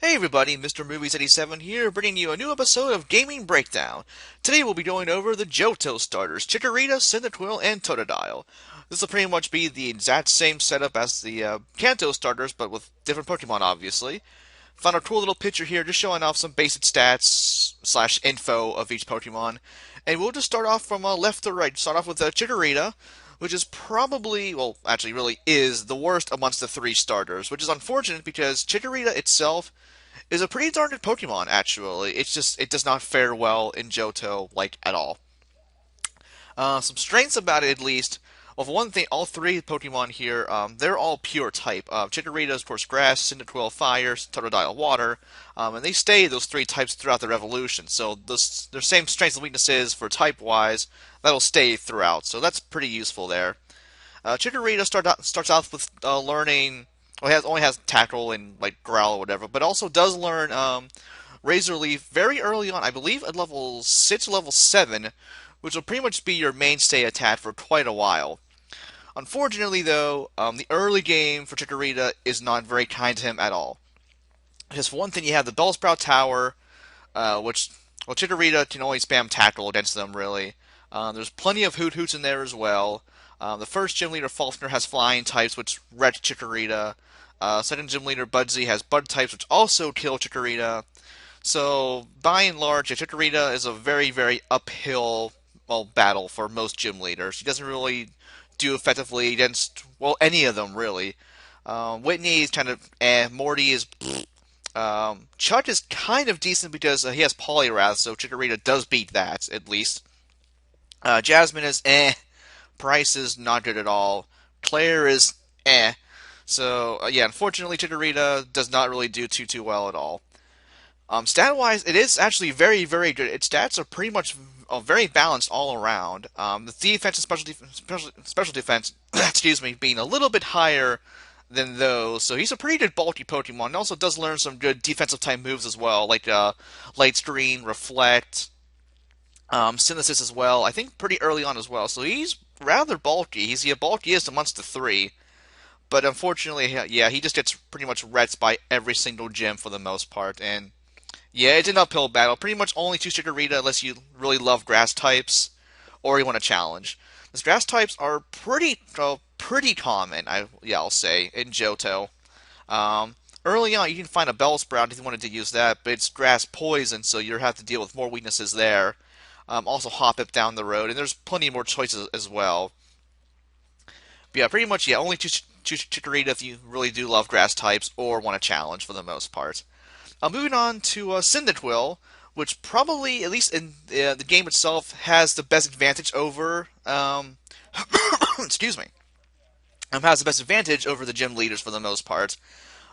Hey everybody, Mr. Movies87 here, bringing you a new episode of Gaming Breakdown. Today we'll be going over the Johto starters, Chikorita, Cyndaquil, and Totodile. This will pretty much be the exact same setup as the Kanto starters, but with different Pokemon, obviously. Found a cool little picture here just showing off some basic stats slash info of each Pokemon. And we'll just start off from left to right. Start off with Chikorita, which is probably, well, actually really is the worst amongst the three starters, which is unfortunate because Chikorita itself is a pretty darn good Pokemon, actually. It's just, it does not fare well in Johto, like, at all. Some strengths about it, at least. Well, for one thing, all three Pokemon here, they're all pure type. Chikorita is, of course, grass, Cyndaquil, fire, Totodile, water, and they stay those three types throughout their evolution. So their same strengths and weaknesses for type-wise, that'll stay throughout. So that's pretty useful there. Chikorita starts out with learning. Well, only has tackle and like growl or whatever, but also does learn Razor Leaf very early on. I believe at level 6, level 7, which will pretty much be your mainstay attack for quite a while. Unfortunately, though, the early game for Chikorita is not very kind to him at all. Because for one thing, you have the Bellsprout Tower, which, well, Chikorita can only spam tackle against them, really. There's plenty of Hoot Hoots in there as well. The first gym leader, Falkner, has flying types, which wreck Chikorita. Second gym leader, Budsy, has bug types, which also kill Chikorita. So, by and large, Chikorita is a very, very uphill, well, battle for most gym leaders. He doesn't really do effectively against, well, any of them, really. Whitney is kind of Morty is Chuck is kind of decent because he has Poliwrath, so Chikorita does beat that, at least. Jasmine is Price is not good at all. Claire is So, yeah, unfortunately, Chikorita does not really do too well at all. Stat-wise, it is actually very, very good. Its stats are pretty much very balanced all around. The defense and special defense, excuse me, being a little bit higher than those. So he's a pretty good bulky Pokemon. And also does learn some good defensive type moves as well, like Light Screen, Reflect, Synthesis as well. I think pretty early on as well. So he's rather bulky. He's the bulkiest amongst the three. But unfortunately, yeah, he just gets pretty much wrecked by every single gym for the most part. And yeah, it's an uphill battle. Pretty much only choose Chikorita unless you really love grass types or you want a challenge. These grass types are pretty common, I'll say, in Johto. Early on, you can find a Bellsprout if you wanted to use that, but it's grass poison, so you have to deal with more weaknesses there. Also, Hoppip down the road, and there's plenty more choices as well. But yeah, pretty much, yeah, only choose Chikorita if you really do love grass types or want a challenge for the most part. Moving on to Cyndaquil, which probably, at least in the game itself, has the best advantage over. Excuse me. Has the best advantage over the gym leaders for the most part,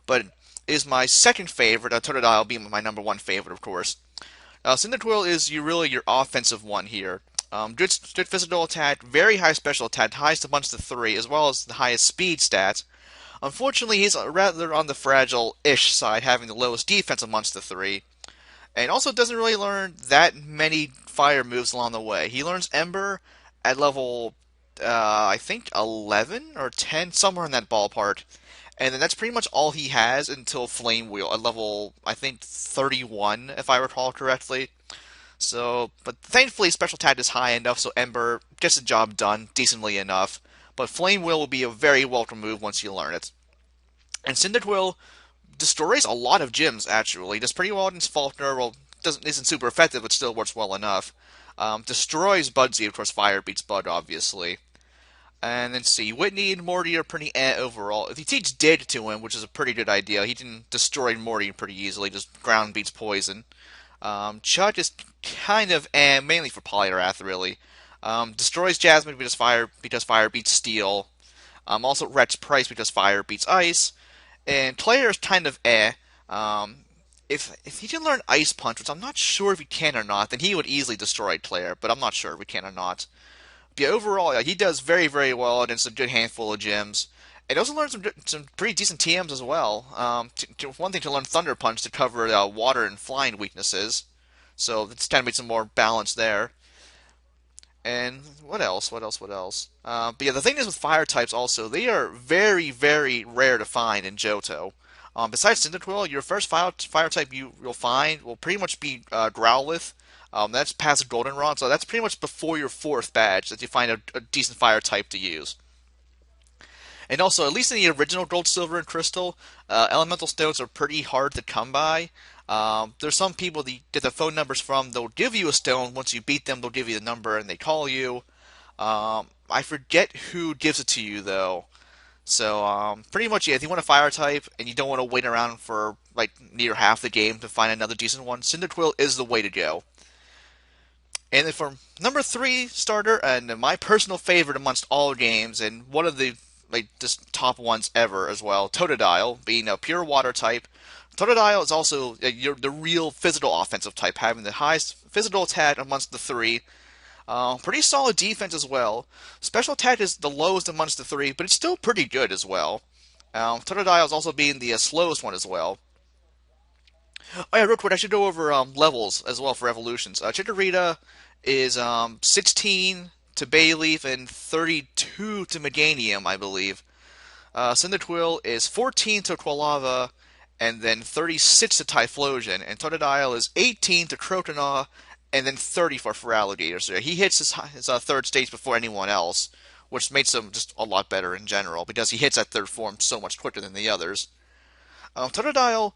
but is my second favorite. Totodile being my number one favorite, of course. Cyndaquil is really your offensive one here. Good physical attack, very high special attack, highest amongst the three, as well as the highest speed stats. Unfortunately, he's rather on the fragile-ish side, having the lowest defense amongst the three. And also doesn't really learn that many fire moves along the way. He learns Ember at level, I think, 11 or 10, somewhere in that ballpark. And then that's pretty much all he has until Flame Wheel at level, I think, 31, if I recall correctly. So, but thankfully, Special Attack is high enough so Ember gets the job done decently enough. But Flame Wheel will be a very welcome move once you learn it. And Cyndaquil destroys a lot of gyms, actually. Does pretty well against Falkner. Well, isn't super effective, but still works well enough. Destroys Budsy, of course, Fire beats Bud, obviously. And then see, Whitney and Morty are pretty overall. If you teach Dig to him, which is a pretty good idea, he can destroy Morty pretty easily. Just ground beats poison. Chuck is kind of mainly for Poliwrath, really. Destroys Jasmine because fire beats steel. Also wrecks Price because fire beats ice. And Claire is kind of if he can learn Ice Punch, which I'm not sure if he can or not, then he would easily destroy Claire, but I'm not sure if he can or not. But yeah, overall, he does very, very well against a good handful of gyms. And also learns some pretty decent TMs as well. One thing to learn Thunder Punch to cover water and flying weaknesses. So it's kind of made some more balance there. And what else? But yeah, the thing is with fire types also, they are very, very rare to find in Johto. Besides Cyndaquil, your first fire type you'll find will pretty much be Growlithe. That's past Goldenrod, so that's pretty much before your fourth badge that you find a decent fire type to use. And also, at least in the original Gold, Silver, and Crystal, elemental stones are pretty hard to come by. There's some people that you get the phone numbers from. They'll give you a stone. Once you beat them, they'll give you the number and they call you. I forget who gives it to you though. So pretty much, yeah. If you want a fire type and you don't want to wait around for like near half the game to find another decent one, Cyndaquil is the way to go. And then for number three starter, and my personal favorite amongst all games, and one of the like just top ones ever as well, Totodile, being a pure water type. Totodile is also the real physical offensive type, having the highest physical attack amongst the three. Pretty solid defense as well. Special attack is the lowest amongst the three, but it's still pretty good as well. Totodile is also being the slowest one as well. Oh yeah, real quick, I should go over levels as well for evolutions. Chikorita is 16 to Bayleaf and 32 to Meganium, I believe. Cyndaquil is 14 to Quilava and then 36 to Typhlosion, and Totodile is 18 to Croconaw and then 30 for Feraligatr. So he hits his third stage before anyone else, which makes him just a lot better in general because he hits that third form so much quicker than the others. Totodile,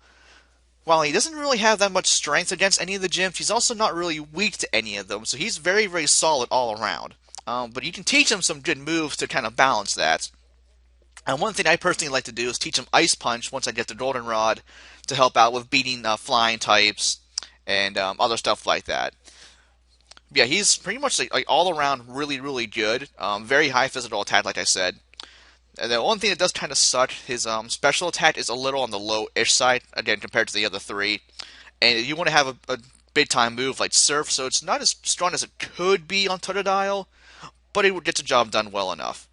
while he doesn't really have that much strength against any of the gyms, he's also not really weak to any of them, so he's very, very solid all around. But you can teach him some good moves to kind of balance that. And one thing I personally like to do is teach him Ice Punch once I get the Goldenrod to help out with beating flying types and other stuff like that. Yeah, he's pretty much like all around really, really good. Very high physical attack, like I said. And the one thing that does kind of suck, his special attack is a little on the low-ish side, again, compared to the other three. And you want to have a big-time move like Surf, so it's not as strong as it could be on Totodile, but it gets the job done well enough.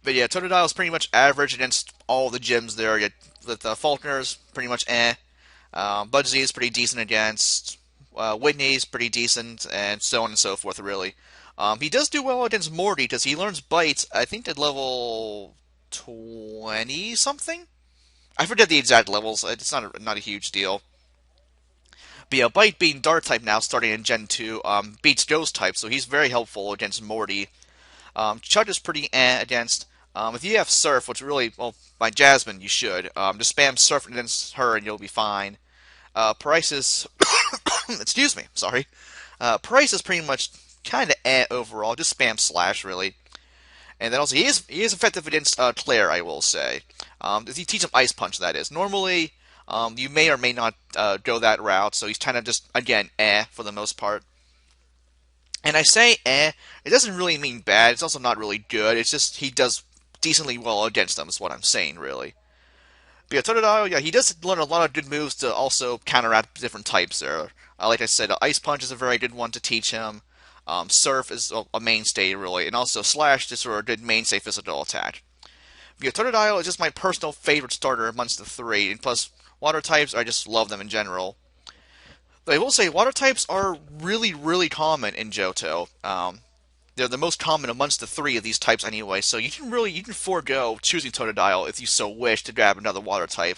But yeah, Totodile is pretty much average against all the gyms there. With Faulkner's pretty much eh. Budsy is pretty decent against. Whitney's pretty decent, and so on and so forth, really. He does do well against Morty because he learns Bites, I think, at level 20 something? I forget the exact levels. It's not a huge deal. But yeah, Bite being Dark type now, starting in Gen 2, beats Ghost type, so he's very helpful against Morty. Chud is pretty against. If you have Surf, which really, well, by Jasmine, you should. Just spam Surf against her and you'll be fine. Price is. Excuse me, sorry. Price is pretty much kind of overall. Just spam Slash, really. And then also, he is effective against Claire, I will say. If you teach him Ice Punch, that is. Normally, you may or may not go that route, so he's kind of just, again, for the most part. And I say it doesn't really mean bad. It's also not really good. It's just he does decently well against them, is what I'm saying, really. But yeah, Totodile, yeah, he does learn a lot of good moves to also counteract different types there. Like I said, Ice Punch is a very good one to teach him. Surf is a mainstay, really. And also Slash, just for a good mainstay physical attack. But yeah, Totodile is just my personal favorite starter amongst the three. And plus, water types, I just love them in general. But I will say, water types are really, really common in Johto. They're the most common amongst the three of these types anyway, so you can forego choosing Totodile if you so wish to grab another water type.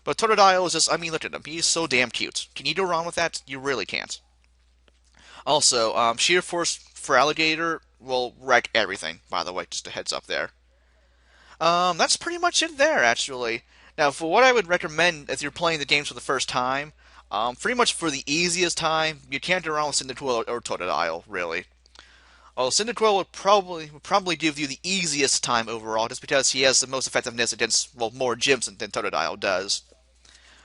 But Totodile is just, I mean, look at him. He's so damn cute. Can you go wrong with that? You really can't. Also, Sheer Force for Alligator will wreck everything, by the way, just a heads up there. That's pretty much it there, actually. Now, for what I would recommend if you're playing the games for the first time, pretty much for the easiest time, you can't go wrong with Cyndaquil or Totodile, really. Well, Cyndaquil would probably give you the easiest time overall, just because he has the most effectiveness against, well, more gyms than Totodile does.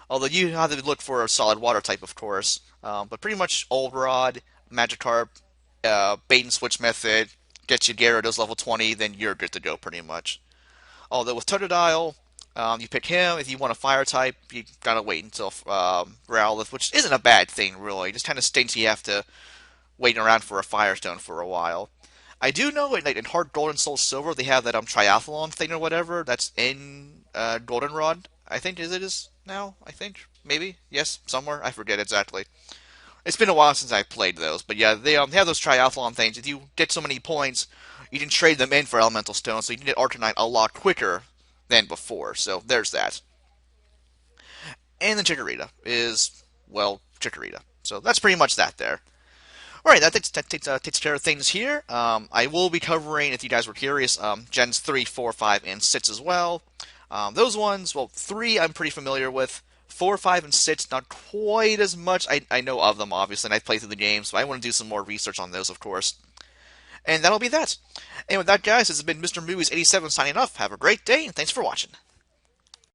Although you have to look for a solid water type, of course. But pretty much Old Rod, Magikarp, bait and switch method, gets you Gyarados level 20, then you're good to go pretty much. Although with Totodile, you pick him. If you want a fire type, you gotta wait until Growlithe, which isn't a bad thing, really. It just kind of stinks you have to waiting around for a Firestone for a while. I do know in Heart Gold and Soul Silver they have that triathlon thing or whatever that's in Goldenrod. I think it is now. I think maybe yes somewhere. I forget exactly. It's been a while since I played those, but yeah, they have those triathlon things. If you get so many points, you can trade them in for Elemental Stones, so you can get Arcanine a lot quicker than before. So there's that. And the Chikorita is, well, Chikorita. So that's pretty much that there. All right, that takes care of things here. I will be covering, if you guys were curious, Gens 3, 4, 5, and 6 as well. Those ones, well, 3 I'm pretty familiar with. 4, 5, and 6, not quite as much. I know of them, obviously, and I played through the games, but I want to do some more research on those, of course. And that'll be that. And with that, guys, this has been Mr. Movies 87 signing off. Have a great day, and thanks for watching.